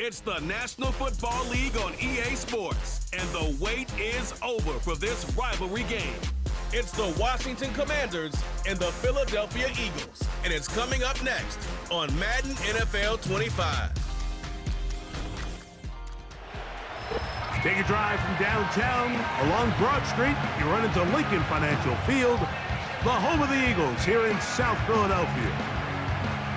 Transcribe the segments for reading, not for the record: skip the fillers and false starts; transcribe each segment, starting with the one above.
It's the National Football League on EA Sports, and the wait is over for this rivalry game. It's the Washington Commanders and the Philadelphia Eagles, and it's coming up next on Madden NFL 25. Take a drive from downtown along Broad Street. You run into Lincoln Financial Field, the home of the Eagles here in South Philadelphia.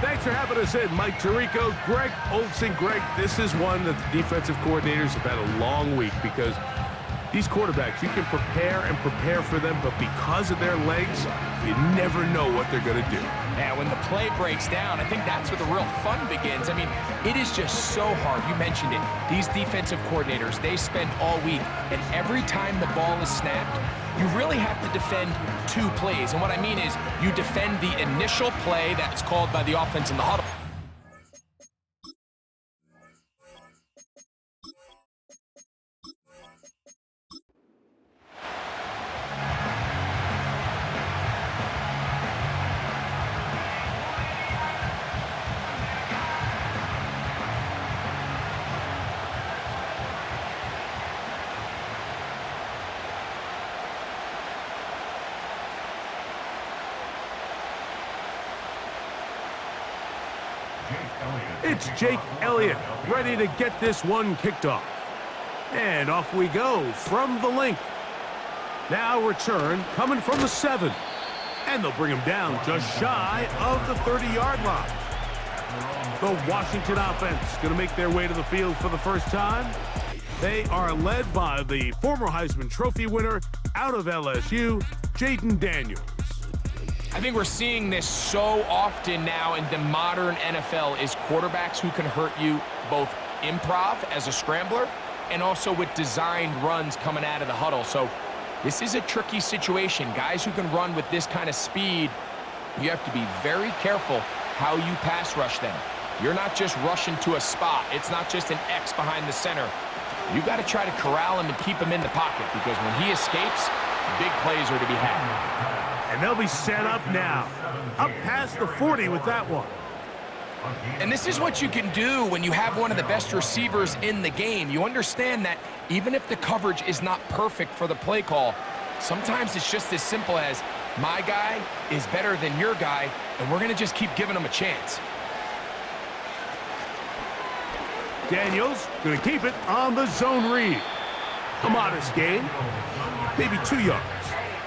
Thanks for having us in, Mike Tirico, Greg Olsen. Greg, this is one that the defensive coordinators have had a long week because these quarterbacks, you can prepare for them, but because of their legs, you never know what they're going to do. Yeah, when the play breaks down, I think that's where the real fun begins. I mean, it is just so hard. You mentioned it. These defensive coordinators, they spend all week, and every time the ball is snapped, you really have to defend two plays. And what I mean is you defend the initial play that's called by the offense in the huddle. It's Jake Elliott ready to get this one kicked off. And off we go from the link. Now return coming from the 7. And they'll bring him down just shy of the 30-yard line. The Washington offense going to make their way to the field for the first time. They are led by the former Heisman Trophy winner out of LSU, Jaden Daniels. I think we're seeing this so often now in the modern NFL is quarterbacks who can hurt you both improv as a scrambler and also with designed runs coming out of the huddle. So this is a tricky situation. Guys who can run with this kind of speed, you have to be very careful how you pass rush them. You're not just rushing to a spot. It's not just an X behind the center. You got to try to corral him and keep him in the pocket because when he escapes, big plays are to be had. And they'll be set up now. Up past the 40 with that one. And this is what you can do when you have one of the best receivers in the game. You understand that even if the coverage is not perfect for the play call, sometimes it's just as simple as my guy is better than your guy, and we're going to just keep giving him a chance. Daniels going to keep it on the zone read. A modest gain, maybe 2 yards.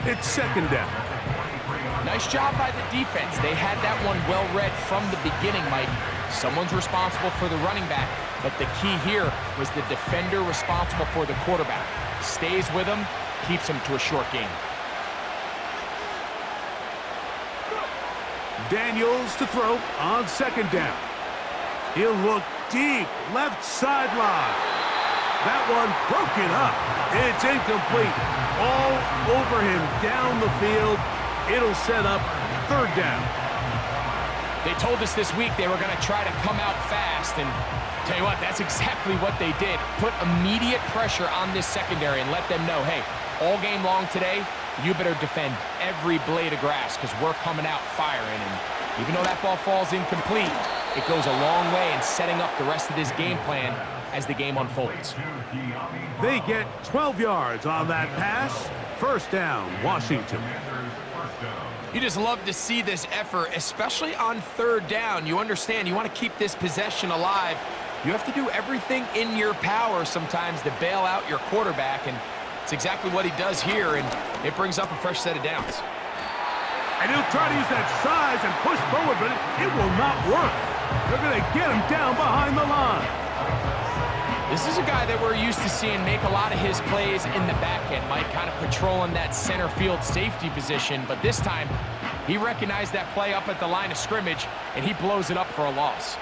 It's second down. Nice job by the defense. They had that one well read from the beginning, Mike. Someone's responsible for the running back, but the key here was the defender responsible for the quarterback. Stays with him, keeps him to a short gain. Daniels to throw on second down. He'll look deep, left sideline. That one broken up. It's incomplete. All over him down the field. It'll set up third down. They told us this week they were going to try to come out fast, and tell you what, that's exactly what they did. Put immediate pressure on this secondary and let them know, hey, all game long today, you better defend every blade of grass because we're coming out firing. And even though that ball falls incomplete, it goes a long way in setting up the rest of this game plan as the game unfolds. They get 12 yards on that pass. First down, Washington. You just love to see this effort, especially on third down. You understand, you want to keep this possession alive. You have to do everything in your power sometimes to bail out your quarterback, and it's exactly what he does here, and it brings up a fresh set of downs. And he'll try to use that size and push forward, but it will not work. They're going to get him down behind the line. This is a guy that we're used to seeing make a lot of his plays in the back end, Mike, kind of patrolling that center field safety position. But this time, he recognized that play up at the line of scrimmage, and he blows it up for a loss.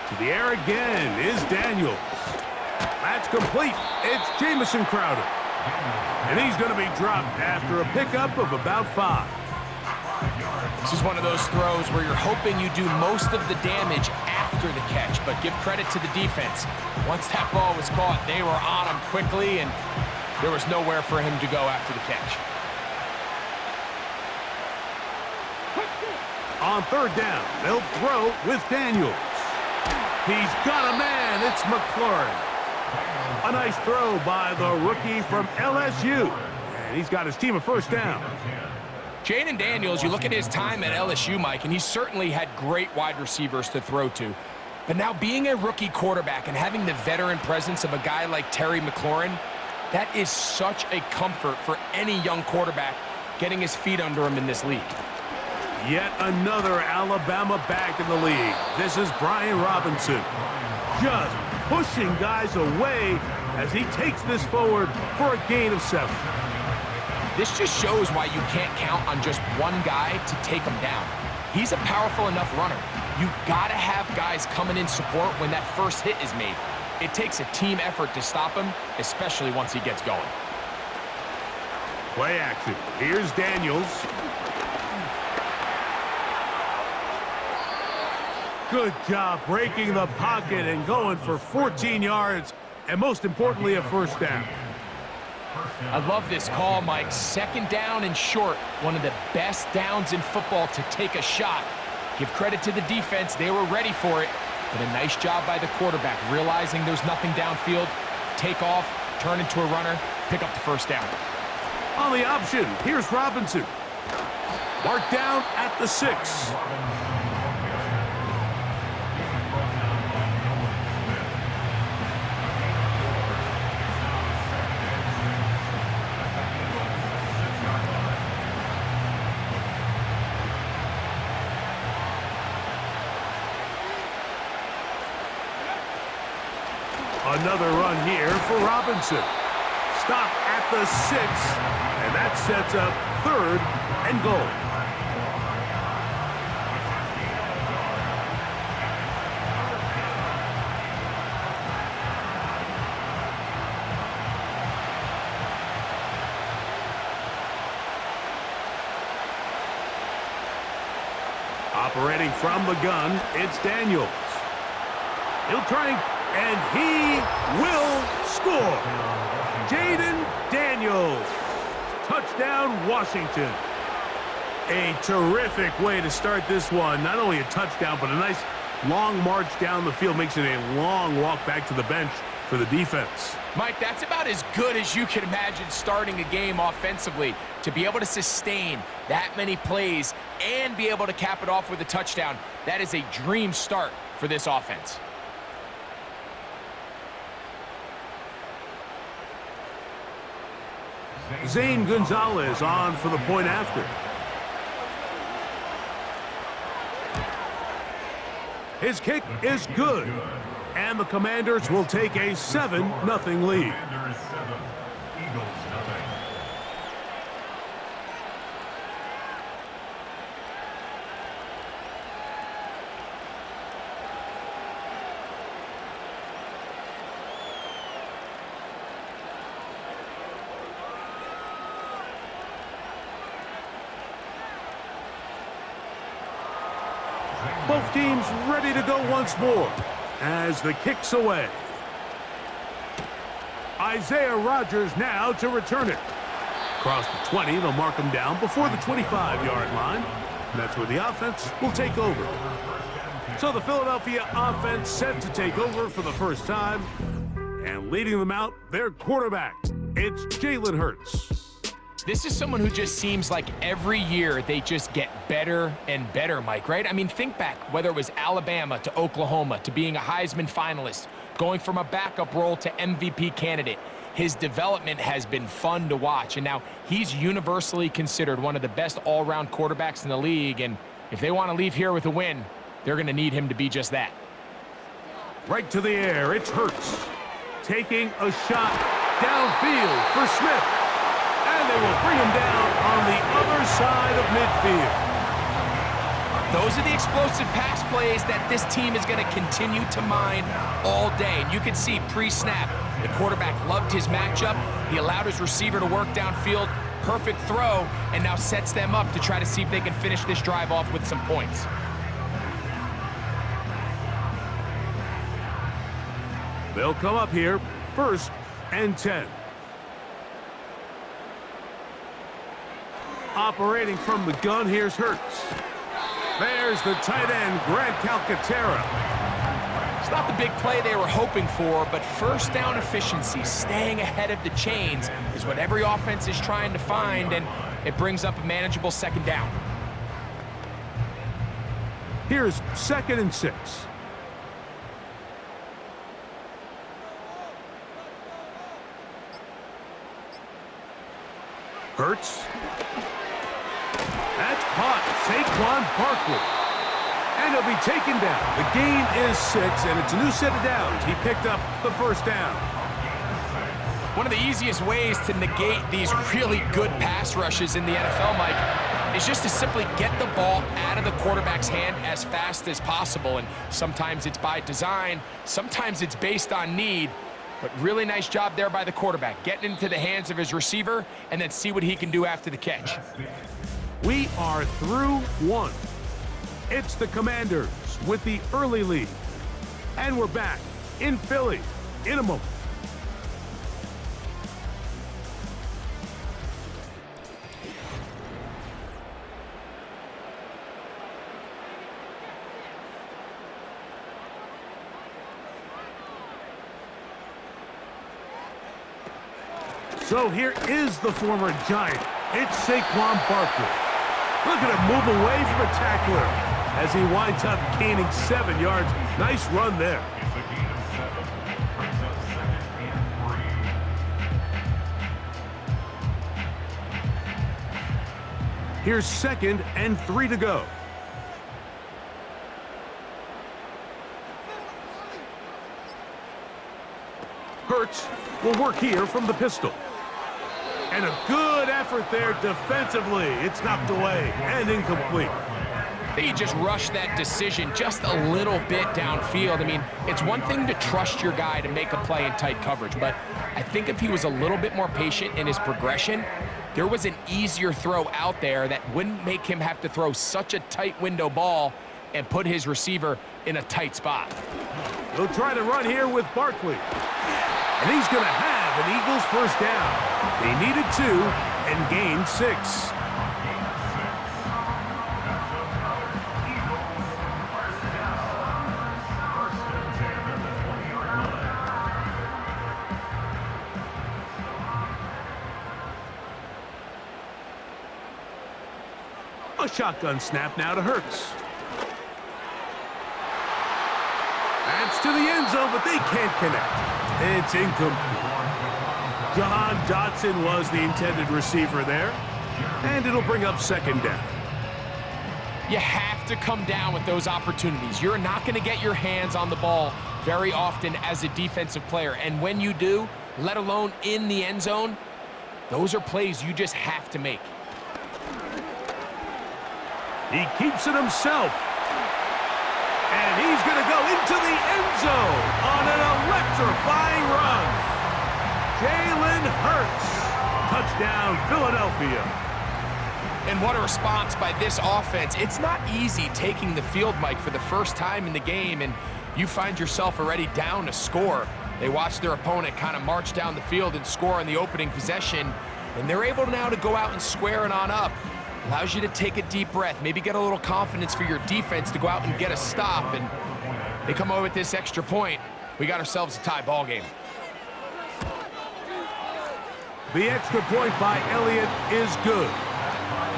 To the air again is Daniels. That's complete. It's Jamison Crowder. And he's going to be dropped after a pickup of about 5. This is one of those throws where you're hoping you do most of the damage after the catch, but give credit to the defense. Once that ball was caught, they were on him quickly, and there was nowhere for him to go after the catch. On third down, they'll throw with Daniels. He's got a man. It's McLaurin. A nice throw by the rookie from LSU. And he's got his team a first down. Jaden Daniels, you look at his time at LSU, Mike, and he certainly had great wide receivers to throw to. But now being a rookie quarterback and having the veteran presence of a guy like Terry McLaurin, that is such a comfort for any young quarterback getting his feet under him in this league. Yet another Alabama back in the league. This is Brian Robinson. Just pushing guys away as he takes this forward for a gain of 7. This just shows why you can't count on just one guy to take him down. He's a powerful enough runner. You gotta have guys coming in support when that first hit is made. It takes a team effort to stop him, especially once he gets going. Play action. Here's Daniels. Good job breaking the pocket and going for 14 yards, and most importantly, a first down. I love this call, Mike. Second down and short. One of the best downs in football to take a shot. Give credit to the defense. They were ready for it. But a nice job by the quarterback, realizing there's nothing downfield. Take off, turn into a runner, pick up the first down. On the option, here's Robinson. Marked down at the 6. Another run here for Robinson. Stop at the 6, and that sets up 3rd and goal. Operating from the gun, it's Daniels. He'll try and he will score. Jaden Daniels. Touchdown, Washington. A terrific way to start this one. Not only a touchdown, but a nice long march down the field. Makes it a long walk back to the bench for the defense. Mike, that's about as good as you can imagine starting a game offensively. To be able to sustain that many plays and be able to cap it off with a touchdown, that is a dream start for this offense. Zane Gonzalez on for the point after. His kick is good, and the Commanders will take a 7-0 lead. Both teams ready to go once more as the kick's away. Isaiah Rodgers now to return it. Across the 20, they'll mark him down before the 25-yard line. And that's where the offense will take over. So the Philadelphia offense set to take over for the first time. And leading them out, their quarterback. It's Jalen Hurts. This is someone who just seems like every year they just get better and better, Mike, right? I mean, think back, whether it was Alabama to Oklahoma to being a Heisman finalist, going from a backup role to MVP candidate. His development has been fun to watch, and now he's universally considered one of the best all-around quarterbacks in the league, and if they want to leave here with a win, they're going to need him to be just that. Right to the air, it's Hurts. Taking a shot downfield for Smith. And they will bring him down on the other side of midfield. Those are the explosive pass plays that this team is going to continue to mine all day. And you can see pre-snap, the quarterback loved his matchup. He allowed his receiver to work downfield. Perfect throw, and now sets them up to try to see if they can finish this drive off with some points. They'll come up here, 1st and 10. Operating from the gun, here's Hurts. There's the tight end, Grant Calcaterra. not the big play they were hoping for, but first down efficiency, staying ahead of the chains, is what every offense is trying to find, and it brings up a manageable second down. Here's 2nd and 6. Hurts. That's caught. Saquon Barkley. And he'll be taken down. The gain is 6, and it's a new set of downs. He picked up the first down. One of the easiest ways to negate these really good pass rushes in the NFL, Mike, is just to simply get the ball out of the quarterback's hand as fast as possible. And sometimes it's by design, sometimes it's based on need. But really nice job there by the quarterback, getting into the hands of his receiver and then see what he can do after the catch. We are through 1. It's the Commanders with the early lead. And we're back in Philly in a moment. So here is the former Giant. It's Saquon Barkley. Look at him move away from a tackler as he winds up gaining 7 yards. Nice run there. Here's 2nd and 3 to go. Hurts will work here from the pistol. And a good effort there defensively. It's knocked away and incomplete. They just rushed that decision just a little bit downfield. I mean, it's one thing to trust your guy to make a play in tight coverage, but I think if he was a little bit more patient in his progression, there was an easier throw out there that wouldn't make him have to throw such a tight window ball and put his receiver in a tight spot. He'll try to run here with Barkley. And he's going to have an Eagles first down. They needed 2 and gained 6. A shotgun snap now to Hurts. That's to the end zone, but they can't connect. It's incomplete. John Dotson was the intended receiver there, and it'll bring up 2nd down. You have to come down with those opportunities. You're not going to get your hands on the ball very often as a defensive player, and when you do, let alone in the end zone, those are plays you just have to make. He keeps it himself. And he's going to go into the end zone on an electrifying run. Jalen Hurts. Touchdown, Philadelphia. And what a response by this offense. It's not easy taking the field, Mike, for the first time in the game, and you find yourself already down to score. They watch their opponent kind of march down the field and score on the opening possession, and they're able now to go out and square it on up. Allows you to take a deep breath, maybe get a little confidence for your defense to go out and get a stop, and they come away with this extra point. We got ourselves a tie ball game. The extra point by Elliott is good.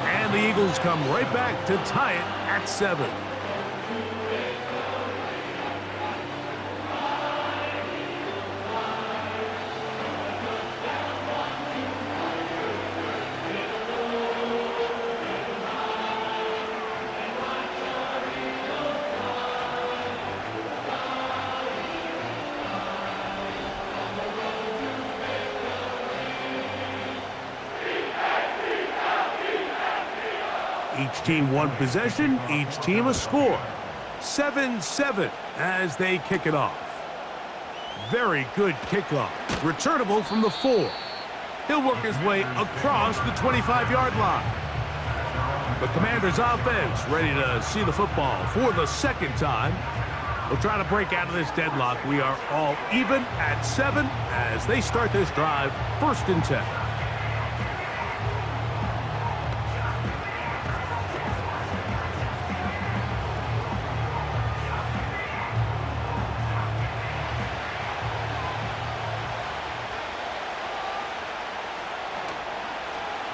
And the Eagles come right back to tie it at 7. Each team one possession, each team a score. 7-7 as they kick it off. Very good kickoff. Returnable from the 4. He'll work his way across the 25-yard line. The Commanders' offense ready to see the football for the 2nd time. They'll try to break out of this deadlock. We are all even at 7 as they start this drive, 1st and 10.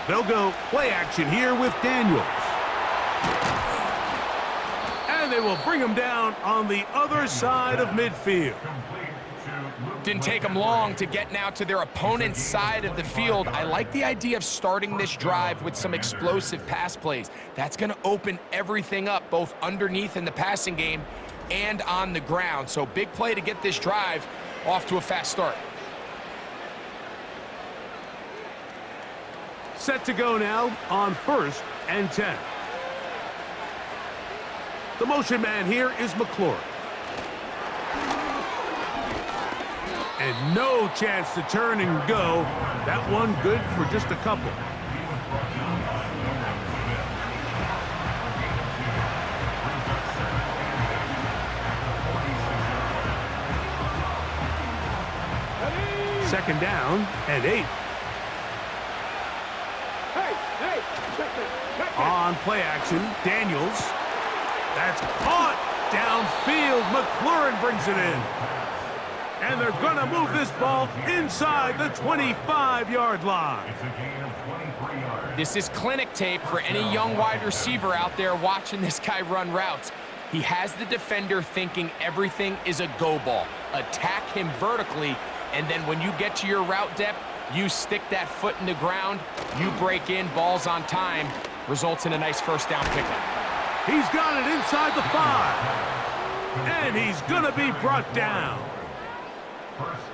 They'll go play action here with Daniels. And they will bring him down on the other side of midfield. Didn't take them long to get now to their opponent's side of the field. I like the idea of starting this drive with some explosive pass plays. That's going to open everything up, both underneath in the passing game and on the ground. So big play to get this drive off to a fast start. Set to go now on 1st and 10. The motion man here is McLaurin. And no chance to turn and go. That one good for just a couple. Second down and 8. On play action, Daniels. That's caught downfield. McLaurin brings it in. And they're going to move this ball inside the 25-yard line. This is clinic tape for any young wide receiver out there watching this guy run routes. He has the defender thinking everything is a go ball. Attack him vertically, and then when you get to your route depth, you stick that foot in the ground, you break in, balls on time, results in a nice first down pickup. He's got it inside the 5. And he's going to be brought down.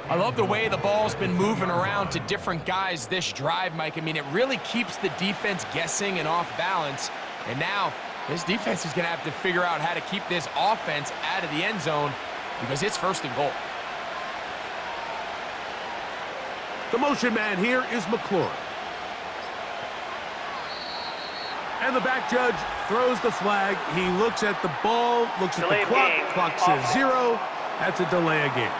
I love the way the ball's been moving around to different guys this drive, Mike. I mean, it really keeps the defense guessing and off balance. And now this defense is going to have to figure out how to keep this offense out of the end zone because it's 1st and goal. The motion man here is McLaurin. And the back judge throws the flag. He looks at the ball, looks at the clock. Clock says 0. That's a delay of game.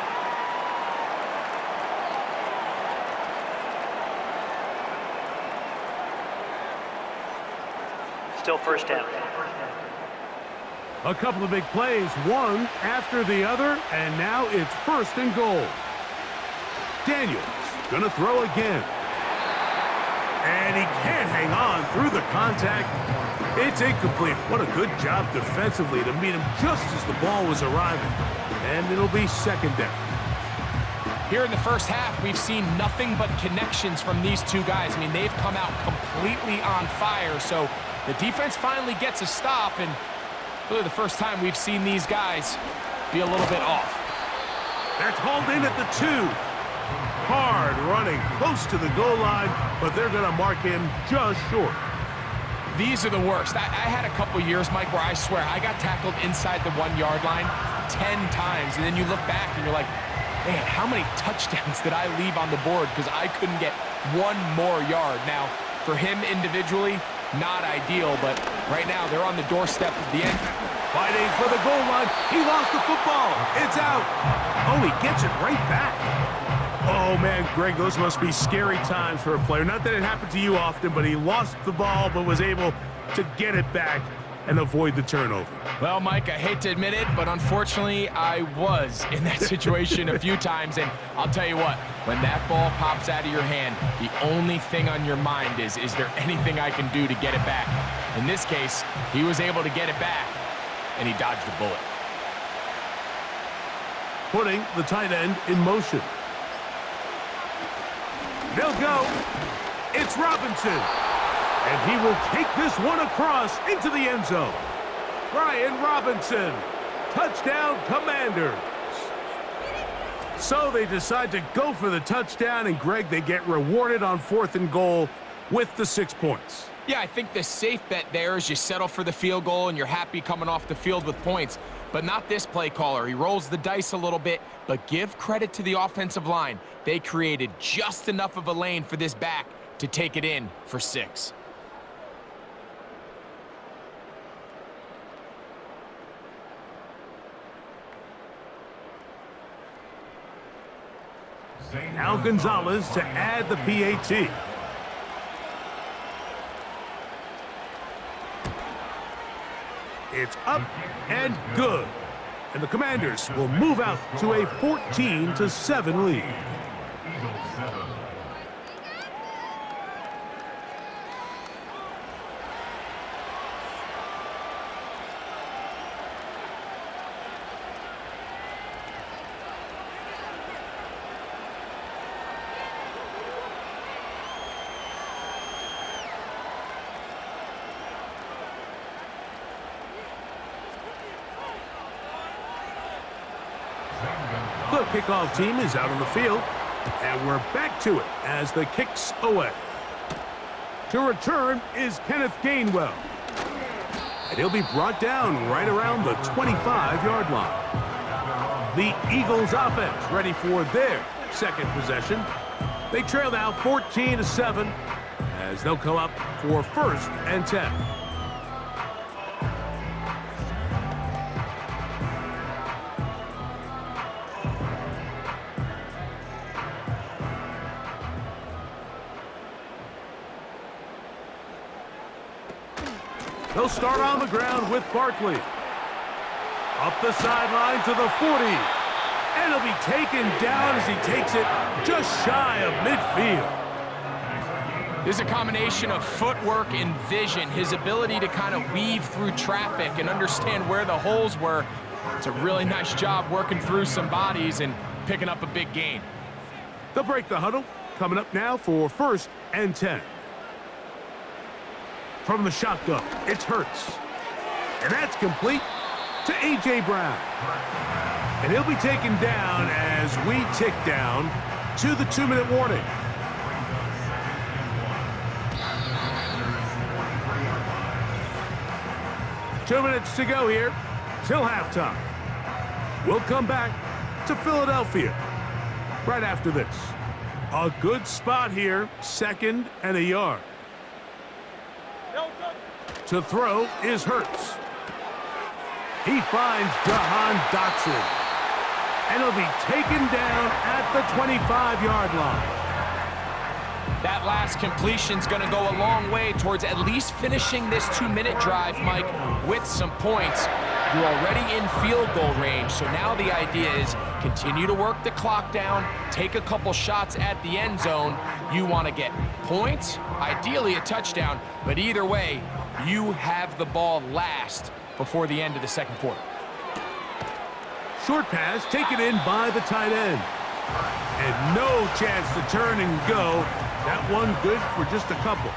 Still first down. A couple of big plays, one after the other, and now it's 1st and goal. Daniels gonna throw again. And he can't hang on through the contact. It's incomplete. What a good job defensively to meet him just as the ball was arriving. And it'll be 2nd down. Here in the first half, we've seen nothing but connections from these two guys. I mean, they've come out completely on fire, so the defense finally gets a stop, and really the first time we've seen these guys be a little bit off. That's hauled in at the 2. Hard running, close to the goal line, but they're going to mark him just short. These are the worst. I had a couple years, Mike, where I swear I got tackled inside the 1-yard line 10 times, and then you look back and you're like, man, how many touchdowns did I leave on the board because I couldn't get one more yard? Now, for him individually, not ideal, but right now they're on the doorstep of the end. Fighting for the goal line. He lost the football. It's out. Oh, he gets it right back. Oh, man, Greg, those must be scary times for a player. Not that it happened to you often, but he lost the ball but was able to get it back and avoid the turnover. Well, Mike, I hate to admit it, but unfortunately, I was in that situation a few times, and I'll tell you what, when that ball pops out of your hand, the only thing on your mind is there anything I can do to get it back? In this case, he was able to get it back, and he dodged a bullet. Putting the tight end in motion. They'll go. It's Robinson. And he will take this one across into the end zone. Brian Robinson. Touchdown, Commanders. So they decide to go for the touchdown, and Greg, they get rewarded on 4th and goal with the 6 points. Yeah, I think the safe bet there is you settle for the field goal and you're happy coming off the field with points. But not this play caller. He rolls the dice a little bit, but give credit to the offensive line. They created just enough of a lane for this back to take it in for 6. Now Gonzalez to add the PAT. It's up and good. And the Commanders will move out to a 14-7 lead. The kickoff team is out on the field, and we're back to it as the kick's away. To return is Kenneth Gainwell, and he'll be brought down right around the 25-yard line. The Eagles offense ready for their second possession. They trail now 14-7 as they'll come up for 1st and 10. They'll start on the ground with Barkley. Up the sideline to the 40. And he'll be taken down as he takes it just shy of midfield. There's a combination of footwork and vision, his ability to kind of weave through traffic and understand where the holes were. It's a really nice job working through some bodies and picking up a big gain. They'll break the huddle. Coming up now for 1st and 10. From the shotgun, it's Hurts. And that's complete to A.J. Brown. And he'll be taken down as we tick down to the 2-minute warning. Two minutes to go here till halftime. We'll come back to Philadelphia right after this. A good spot here, 2nd and a yard. To throw is Hurts. He finds Jahan Dotson. And he'll be taken down at the 25-yard line. That last completion's going to go a long way towards at least finishing this 2-minute drive, Mike, with some points. You're already in field goal range, so now the idea is continue to work the clock down, take a couple shots at the end zone. You want to get points, ideally a touchdown, but either way, you have the ball last before the end of the second quarter. Short pass taken in by the tight end. And no chance to turn and go. That one good for just a couple.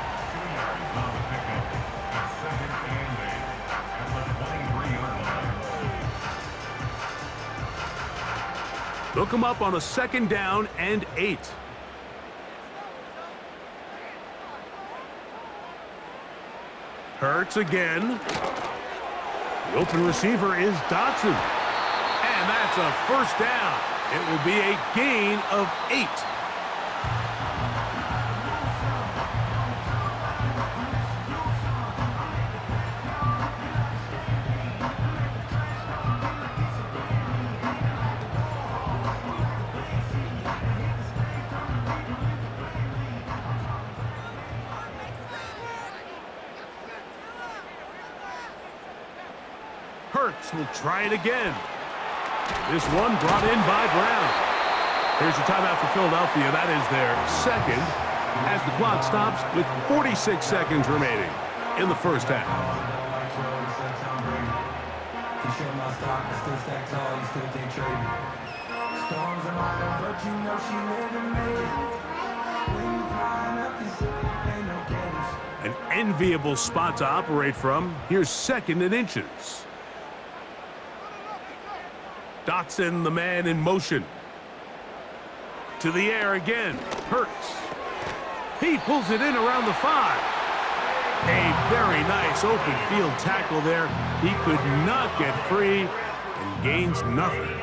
They'll come up on a 2nd down and 8. Hurts again. The open receiver is Dotson. And that's a 1st down. It will be a gain of 8. Hurts will try it again. This one brought in by Brown. Here's your timeout for Philadelphia. That is their 2nd as the clock stops with 46 seconds remaining in the 1st half. An enviable spot to operate from. Here's 2nd and inches. Dotson, the man in motion. To the air again. Hurts. He pulls it in around the 5. A very nice open field tackle there. He could not get free and gains nothing.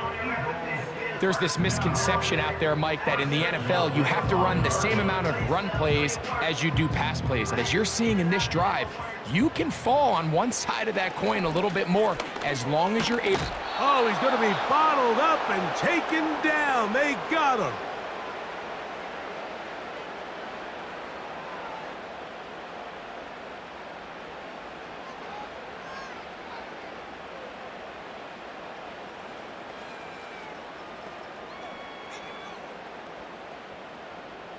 There's this misconception out there, Mike, that in the NFL, you have to run the same amount of run plays as you do pass plays. And as you're seeing in this drive, you can fall on one side of that coin a little bit more as long as you're able. Oh, he's going to be bottled up and taken down. They got him.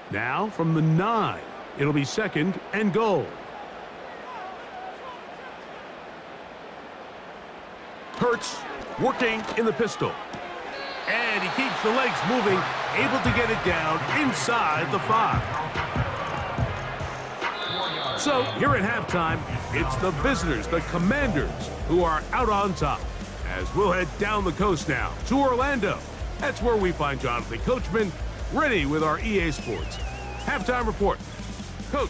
Now from the 9, it'll be 2nd and goal. Hurts working in the pistol. And he keeps the legs moving, able to get it down inside the 5. So here at halftime, it's the visitors, the Commanders, who are out on top. As we'll head down the coast now to Orlando That's where we find Jonathan Coachman, ready with our EA Sports Halftime Report. Coach.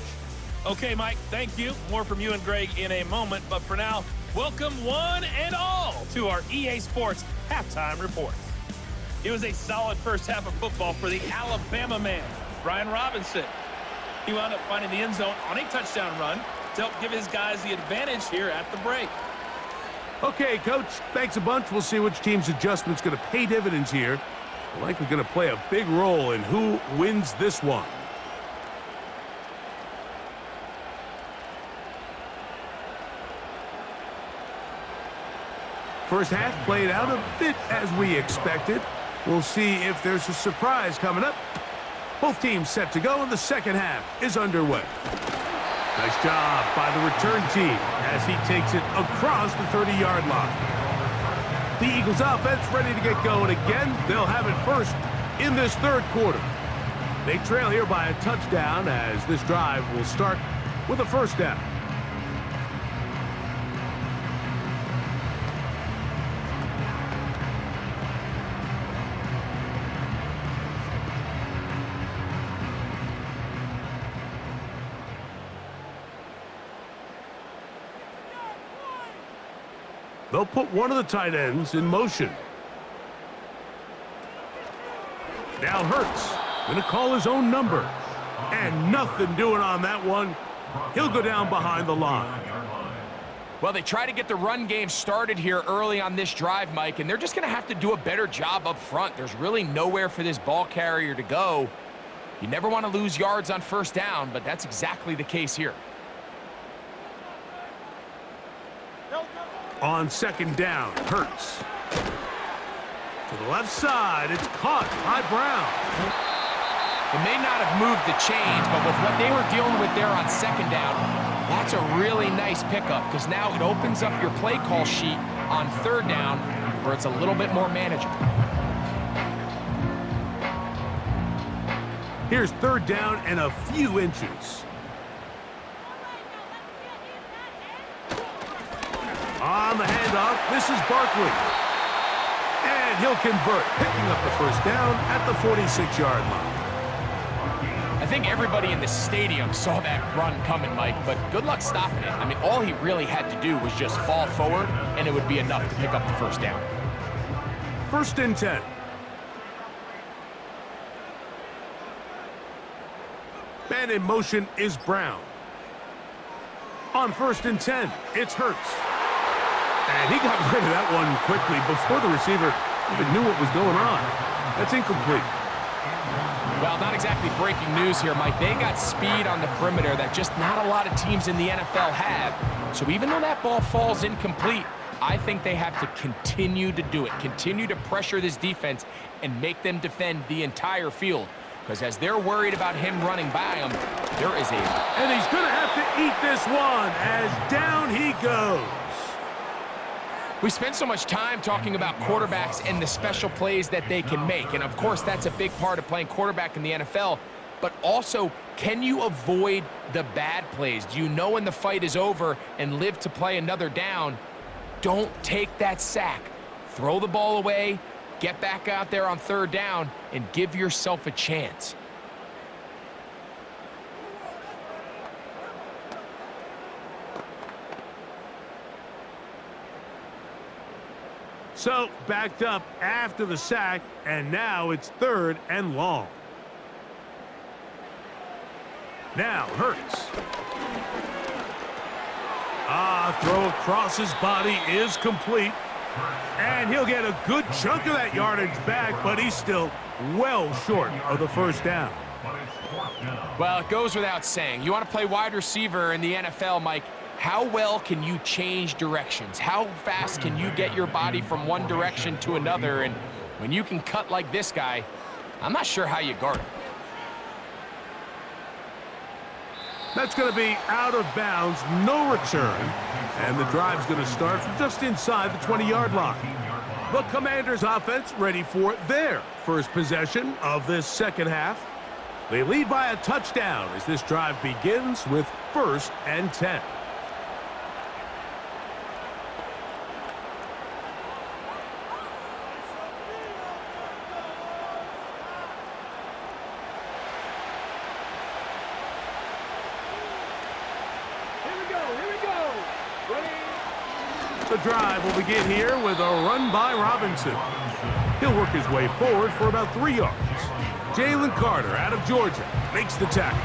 Okay, Mike, thank you. More from you and Greg in a moment. But for now, welcome one and all to our EA Sports Halftime Report. It was a solid first half of football for the Alabama man, Brian Robinson. He wound up finding the end zone on a touchdown run to help give his guys the advantage here at the break. Okay, Coach, thanks a bunch. We'll see which team's adjustment's going to pay dividends here. We're likely going to play a big role in who wins this one. First half played out a bit as we expected. We'll see if there's a surprise coming up. Both teams set to go, and the second half is underway. Nice job by the return team as he takes it across the 30-yard line. The Eagles offense ready to get going again. They'll have it first in this third quarter. They trail here by a touchdown as this drive will start with a first down. They'll put one of the tight ends in motion. Now Hurts going to call his own number. And nothing doing on that one. He'll go down behind the line. Well, they try to get the run game started here early on this drive, Mike, and they're just going to have to do a better job up front. There's really nowhere for this ball carrier to go. You never want to lose yards on first down, but that's exactly the case here. On second down, Hurts. To the left side, it's caught by Brown. It may not have moved the chains, but with what they were dealing with there on second down, that's a really nice pickup because now it opens up your play call sheet on third down where it's a little bit more manageable. Here's third down and a few inches. On the handoff, this is Barkley. And he'll convert, picking up the first down at the 46-yard line. I think everybody in the stadium saw that run coming, Mike, but good luck stopping it. I mean, all he really had to do was just fall forward, and it would be enough to pick up the first down. First and 10. Man in motion is Brown. On first and 10, it's Hurts. And he got rid of that one quickly before the receiver even knew what was going on. That's incomplete. Well, not exactly breaking news here, Mike. They got speed on the perimeter that just not a lot of teams in the NFL have. So even though that ball falls incomplete, I think they have to continue to do it, continue to pressure this defense and make them defend the entire field. Because as they're worried about him running by them, there is a... And he's going to have to eat this one as down he goes. We spend so much time talking about quarterbacks and the special plays that they can make. And, of course, that's a big part of playing quarterback in the NFL. But also, can you avoid the bad plays? Do you know when the fight is over and live to play another down? Don't take that sack. Throw the ball away, get back out there on third down, and give yourself a chance. So, backed up after the sack, and now it's third and long. Now, Hurts. Throw across his body is complete. And he'll get a good chunk of that yardage back, but he's still well short of the first down. Well, it goes without saying. You want to play wide receiver in the NFL, Mike. How well can you change directions? How fast can you get your body from one direction to another? And when you can cut like this guy, I'm not sure how you guard him. That's going to be out of bounds, no return. And the drive's going to start from just inside the 20-yard line. The Commanders' offense ready for their first possession of this second half. They lead by a touchdown as this drive begins with first and 10. The drive will begin here with a run by Robinson. He'll work his way forward for about 3 yards. Jalen Carter out of Georgia makes the tackle.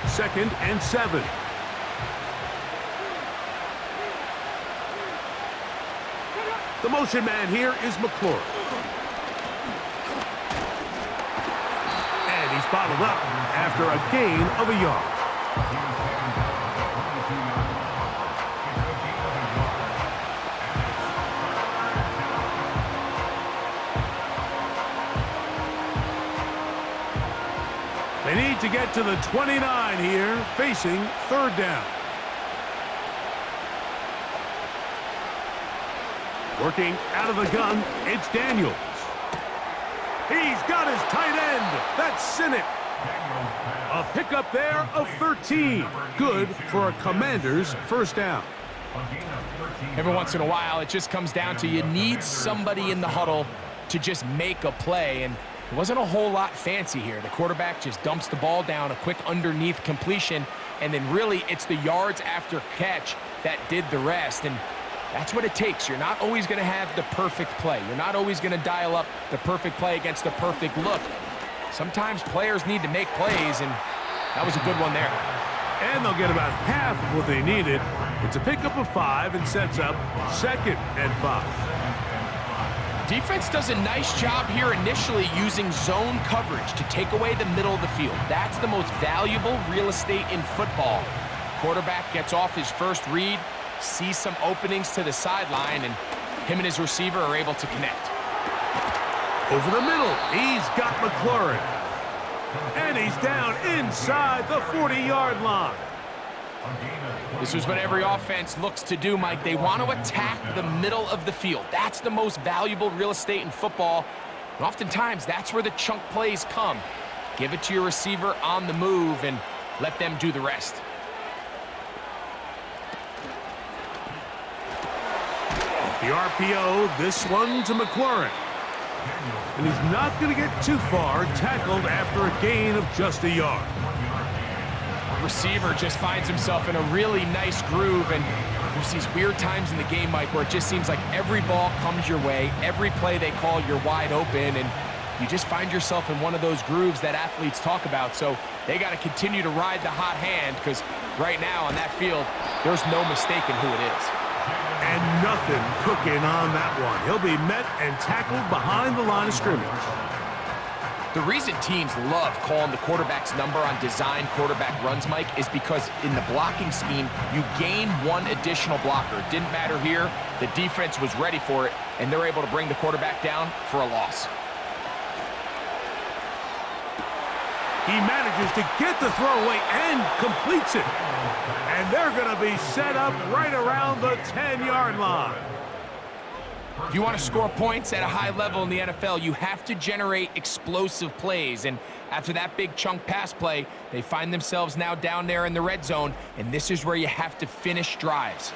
Second and 7. The motion man here is McClure. And he's bottled up after a gain of a yard. They need to get to the 29 here, facing third down. Working out of the gun, it's Daniels. He's got his tight end. That's Sinnott. A pickup there of 13. Good for a Commander's first down. Every once in a while, it just comes down to you need somebody in the huddle to just make a play, and it wasn't a whole lot fancy here. The quarterback just dumps the ball down, a quick underneath completion, and then really it's the yards after catch that did the rest. And that's what it takes. You're not always going to have the perfect play. You're not always going to dial up the perfect play against the perfect look. Sometimes players need to make plays, and that was a good one there. And they'll get about half of what they needed. It's a pickup of 5 and sets up second and 5. Defense does a nice job here initially using zone coverage to take away the middle of the field. That's the most valuable real estate in football. Quarterback gets off his first read, sees some openings to the sideline, and him and his receiver are able to connect. Over the middle, he's got McLaurin. And he's down inside the 40-yard line. This is what every offense looks to do, Mike. They want to attack the middle of the field. That's the most valuable real estate in football. And oftentimes, that's where the chunk plays come. Give it to your receiver on the move and let them do the rest. The RPO, this one to McLaurin. And he's not going to get too far, tackled after a gain of just a yard. Receiver just finds himself in a really nice groove, and there's these weird times in the game, Mike, where it just seems like every ball comes your way, every play they call, you're wide open, and you just find yourself in one of those grooves that athletes talk about. So they got to continue to ride the hot hand, because right now on that field, there's no mistaking who it is. And nothing cooking on that one. He'll be met and tackled behind the line of scrimmage. The reason teams love calling the quarterback's number on design quarterback runs, Mike, is because in the blocking scheme, you gain one additional blocker. It didn't matter here. The defense was ready for it, and they're able to bring the quarterback down for a loss. He manages to get the throw away and completes it. And they're going to be set up right around the 10-yard line. If you want to score points at a high level in the NFL, you have to generate explosive plays. And after that big chunk pass play, they find themselves now down there in the red zone, and this is where you have to finish drives.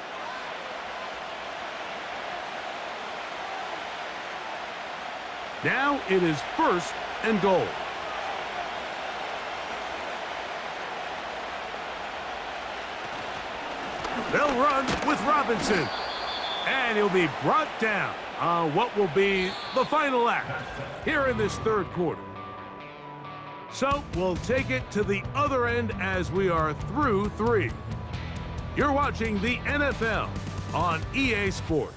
Now it is first and goal. They'll run with Robinson. And he'll be brought down on what will be the final act here in this third quarter. So we'll take it to the other end as we are through 3. You're watching the NFL on EA Sports.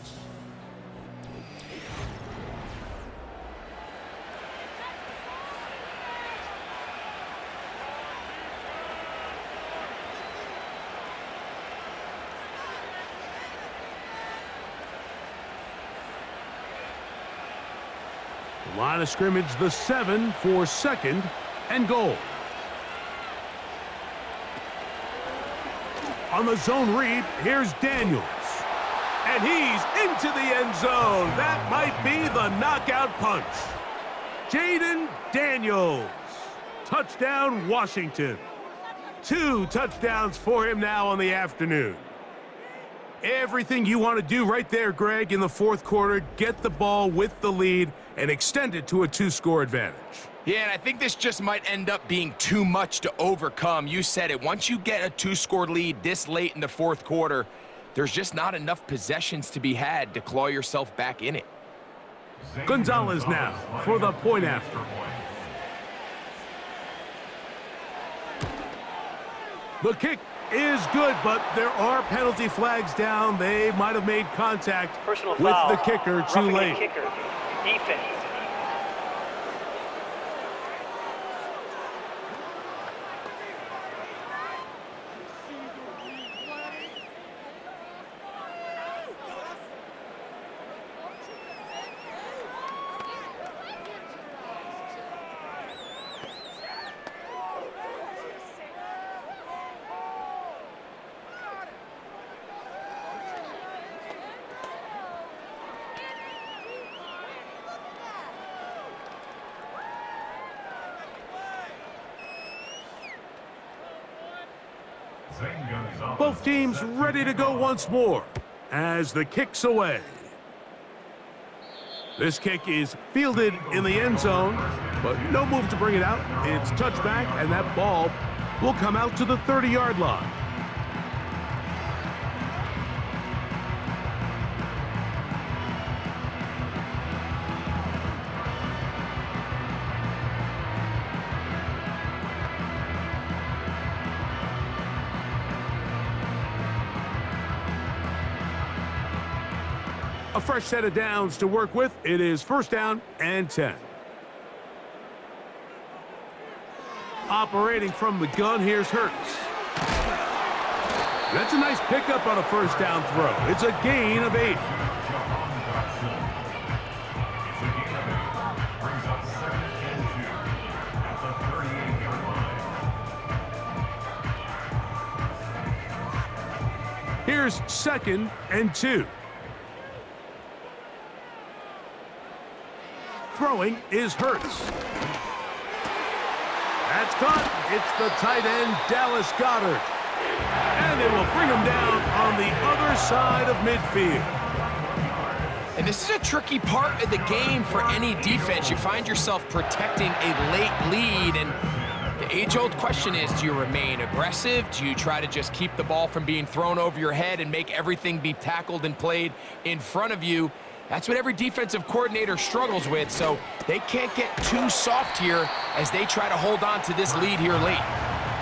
Line of scrimmage, the 7 for second and goal. On the zone read, here's Daniels. And he's into the end zone. That might be the knockout punch. Jaden Daniels. Touchdown, Washington. 2 touchdowns for him now on the afternoon. Everything you want to do right there, Greg, in the fourth quarter. Get the ball with the lead and extend it to a 2-score advantage. Yeah, and I think this just might end up being too much to overcome. You said it. Once you get a 2-score lead this late in the fourth quarter, there's just not enough possessions to be had to claw yourself back in it. Gonzalez now for the point after. The kick is good, but there are penalty flags down. They might have made contact Personal with foul. the kicker too Roughing the late. kicker. Defense. Both teams ready to go once more as the kick's away. This kick is fielded in the end zone, but no move to bring it out. It's touchback, and that ball will come out to the 30-yard line. A fresh set of downs to work with. It is first down and 10. Operating from the gun, here's Hurts. That's a nice pickup on a first down throw. It's a gain of 8. Here's 2nd and 2. Throwing is Hurts. That's caught. It's the tight end, Dallas Goedert. And they will bring him down on the other side of midfield. And this is a tricky part of the game for any defense. You find yourself protecting a late lead, and the age-old question is, do you remain aggressive? Do you try to just keep the ball from being thrown over your head and make everything be tackled and played in front of you? That's what every defensive coordinator struggles with, so they can't get too soft here as they try to hold on to this lead here late.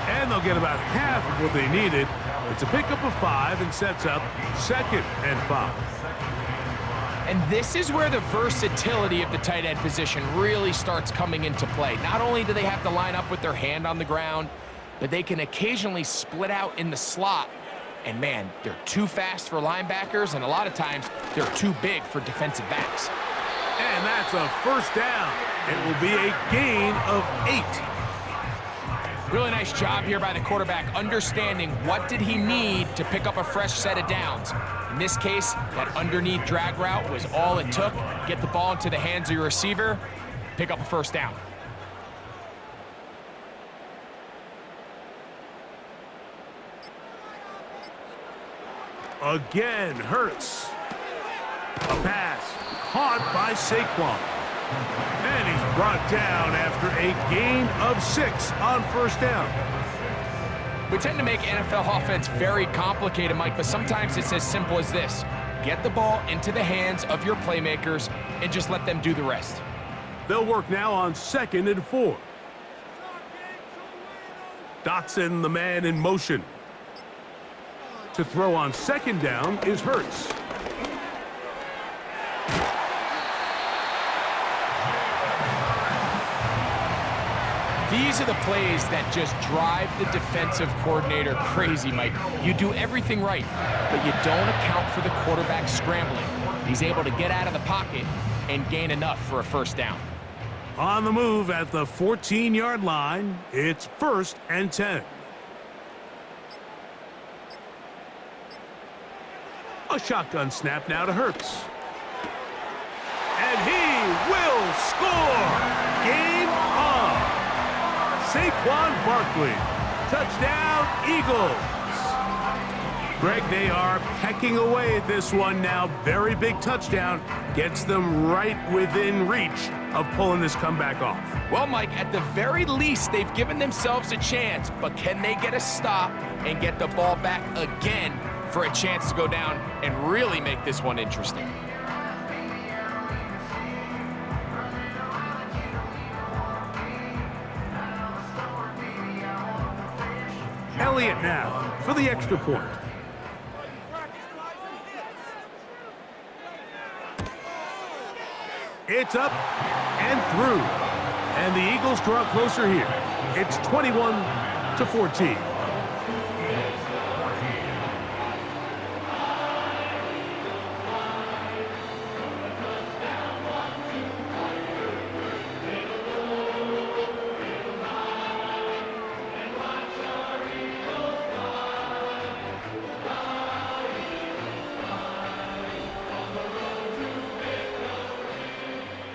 And they'll get about half of what they needed. It's a pickup of 5 and sets up 2nd and 5. And this is where the versatility of the tight end position really starts coming into play. Not only do they have to line up with their hand on the ground, but they can occasionally split out in the slot. And man, they're too fast for linebackers, and a lot of times they're too big for defensive backs. And that's a first down. It will be a gain of 8. Really nice job here by the quarterback, understanding what did he need to pick up a fresh set of downs. In this case, that underneath drag route was all it took. Get the ball into the hands of your receiver, pick up a first down. Again, Hurts. A pass caught by Saquon. And he's brought down after a gain of 6 on first down. We tend to make NFL offense very complicated, Mike, but sometimes it's as simple as this. Get the ball into the hands of your playmakers and just let them do the rest. They'll work now on 2nd and 4. Dotson, the man in motion. To throw on 2nd down is Hurts. These are the plays that just drive the defensive coordinator crazy, Mike. You do everything right, but you don't account for the quarterback scrambling. He's able to get out of the pocket and gain enough for a first down. On the move at the 14-yard line, it's 1st and 10. A shotgun snap now to Hurts. And he will score! Game on! Saquon Barkley. Touchdown, Eagles! Greg, they are pecking away at this one now. Very big touchdown. Gets them right within reach of pulling this comeback off. Well, Mike, at the very least, they've given themselves a chance, but can they get a stop and get the ball back again for a chance to go down and really make this one interesting? Elliott now for the extra point. It's up and through. And the Eagles draw closer here. It's 21-14.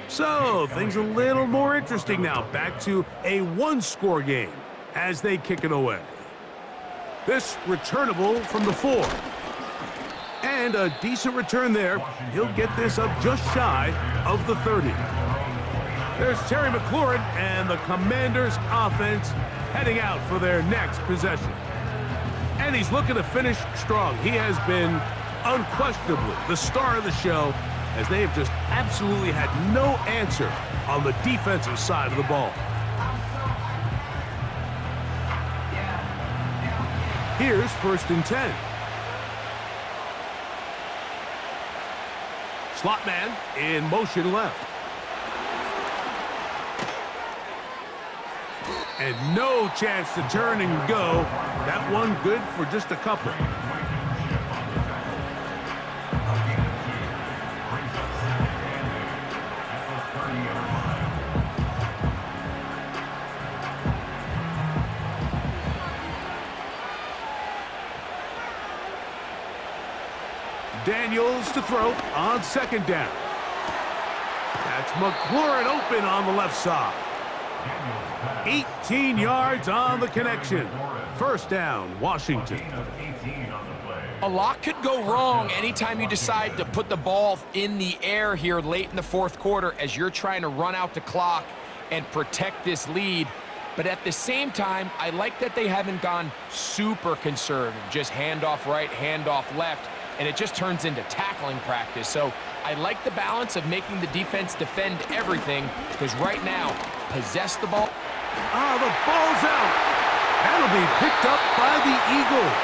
So, things a little more interesting now. Back to a one-score game as they kick it away. This returnable from the 4. And a decent return there. He'll get this up just shy of the 30. There's Terry McLaurin and the Commanders' offense heading out for their next possession. And he's looking to finish strong. He has been unquestionably the star of the show, as they have just absolutely had no answer on the defensive side of the ball. Here's 1st and 10. Slot man in motion left. And no chance to turn and go. That one good for just a couple. Daniels to throw on 2nd down. That's McLaurin open on the left side. 18 yards on the connection. 1st down, Washington. A lot could go wrong anytime you decide to put the ball in the air here late in the 4th quarter as you're trying to run out the clock and protect this lead. But at the same time, I like that they haven't gone super conservative. Just handoff right, handoff left, and it just turns into tackling practice. So I like the balance of making the defense defend everything, because right now, possess the ball. The ball's out. That'll be picked up by the Eagles.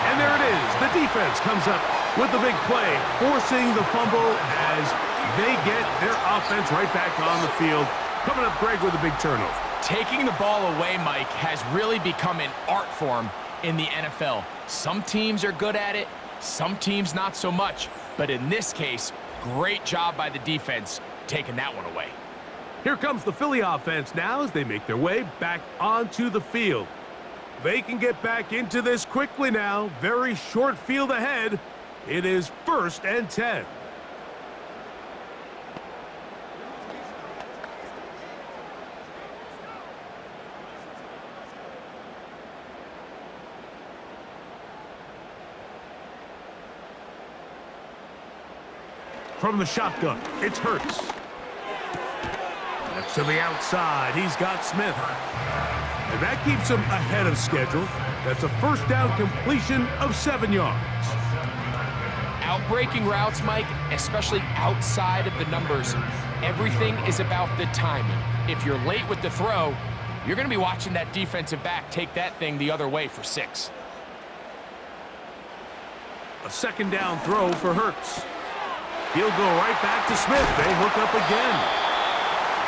And there it is. The defense comes up with the big play, forcing the fumble as they get their offense right back on the field. Coming up, Greg, with a big turnover. Taking the ball away, Mike, has really become an art form in the NFL. Some teams are good at it, some teams not so much. But in this case, great job by the defense taking that one away. Here comes the Philly offense now as they make their way back onto the field. They can get back into this quickly now. Very short field ahead. It is 1st and 10. From the shotgun, it's Hurts. That's to the outside. He's got Smith. And that keeps him ahead of schedule. That's a 1st down completion of 7 yards. Outbreaking routes, Mike, especially outside of the numbers, everything is about the timing. If you're late with the throw, you're going to be watching that defensive back take that thing the other way for 6. A 2nd down throw for Hurts. He'll go right back to Smith. They hook up again.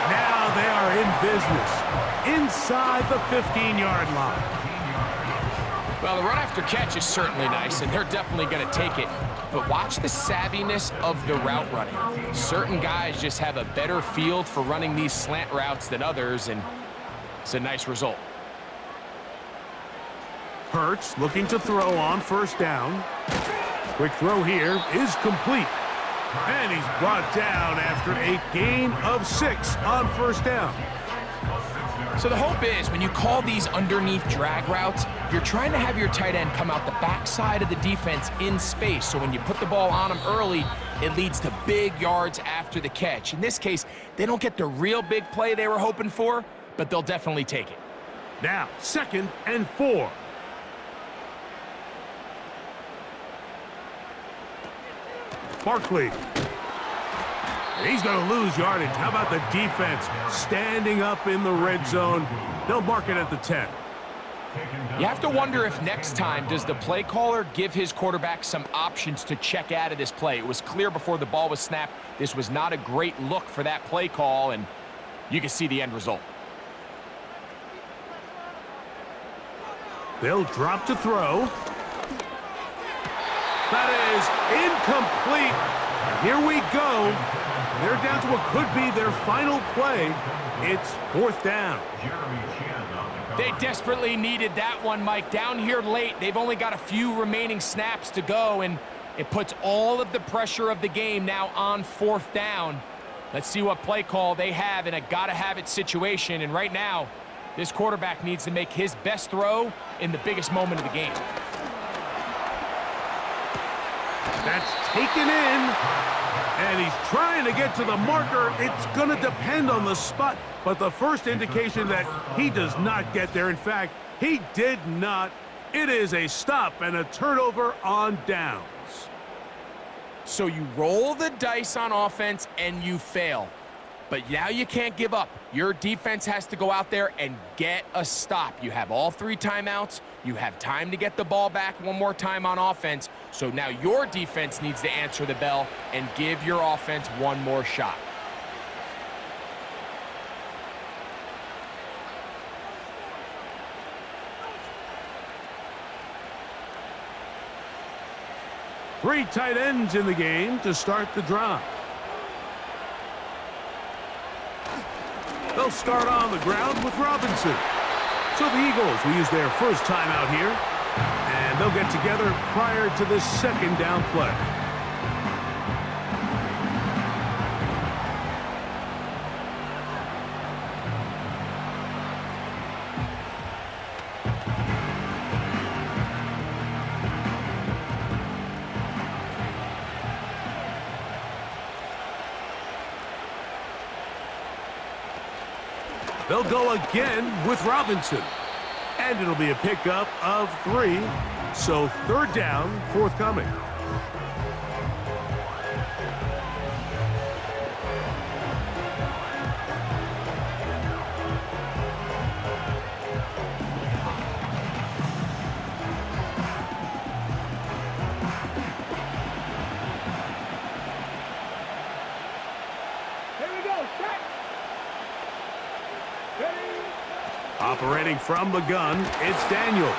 Now they are in business inside the 15-yard line. Well, the run after catch is certainly nice, and they're definitely going to take it. But watch the savviness of the route running. Certain guys just have a better field for running these slant routes than others, and it's a nice result. Hurts looking to throw on 1st down. Quick throw here is complete. And he's brought down after a gain of 6 on 1st down. So the hope is when you call these underneath drag routes, you're trying to have your tight end come out the backside of the defense in space. So when you put the ball on him early, it leads to big yards after the catch. In this case, they don't get the real big play they were hoping for, but they'll definitely take it. Now, 2nd and 4. Barkley. He's going to lose yardage. How about the defense standing up in the red zone? They'll mark it at the 10. You have to wonder if next time, does the play caller give his quarterback some options to check out of this play? It was clear before the ball was snapped, this was not a great look for that play call, and you can see the end result. They'll drop to throw. That is incomplete. And here we go. They're down to what could be their final play. It's 4th down. They desperately needed that one, Mike. Down here late, they've only got a few remaining snaps to go, and it puts all of the pressure of the game now on 4th down. Let's see what play call they have in a gotta-have-it situation, and right now, this quarterback needs to make his best throw in the biggest moment of the game. That's taken in, and he's trying to get to the marker. It's going to depend on the spot, but the first indication that he does not get there. In fact, he did not. It is a stop and a turnover on downs. So you roll the dice on offense and you fail. But now you can't give up. Your defense has to go out there and get a stop. You have all 3 timeouts. You have time to get the ball back one more time on offense. So now your defense needs to answer the bell and give your offense one more shot. Three tight ends in the game to start the drive. They'll start on the ground with Robinson. So the Eagles will use their first timeout here, and they'll get together prior to this 2nd down play. They'll go again with Robinson. And it'll be a pickup of 3. So 3rd down forthcoming. Operating from the gun, it's Daniels.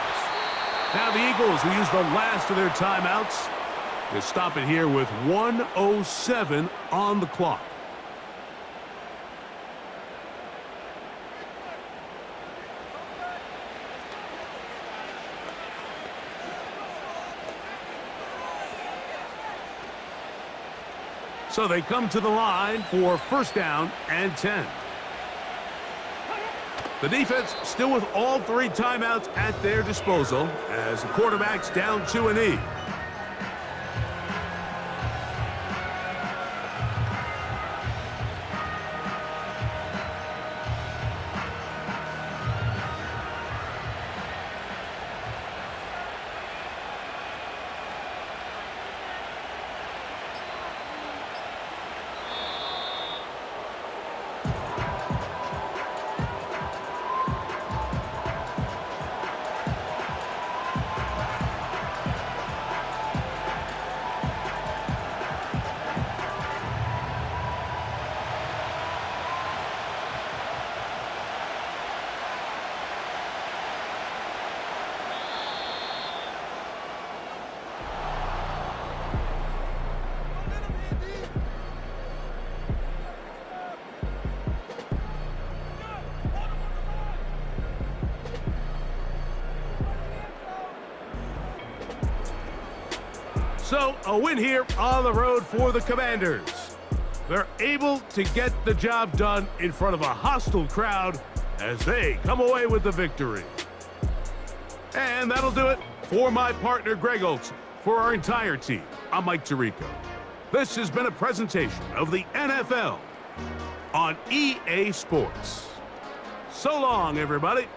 Now the Eagles will use the last of their timeouts to stop it here with 1:07 on the clock. So they come to the line for 1st down and 10. The defense still with all 3 timeouts at their disposal as the quarterback's down to a knee. So, a win here on the road for the Commanders. They're able to get the job done in front of a hostile crowd as they come away with the victory. And that'll do it for my partner, Greg Olson. For our entire team, I'm Mike Tirico. This has been a presentation of the NFL on EA Sports. So long, everybody.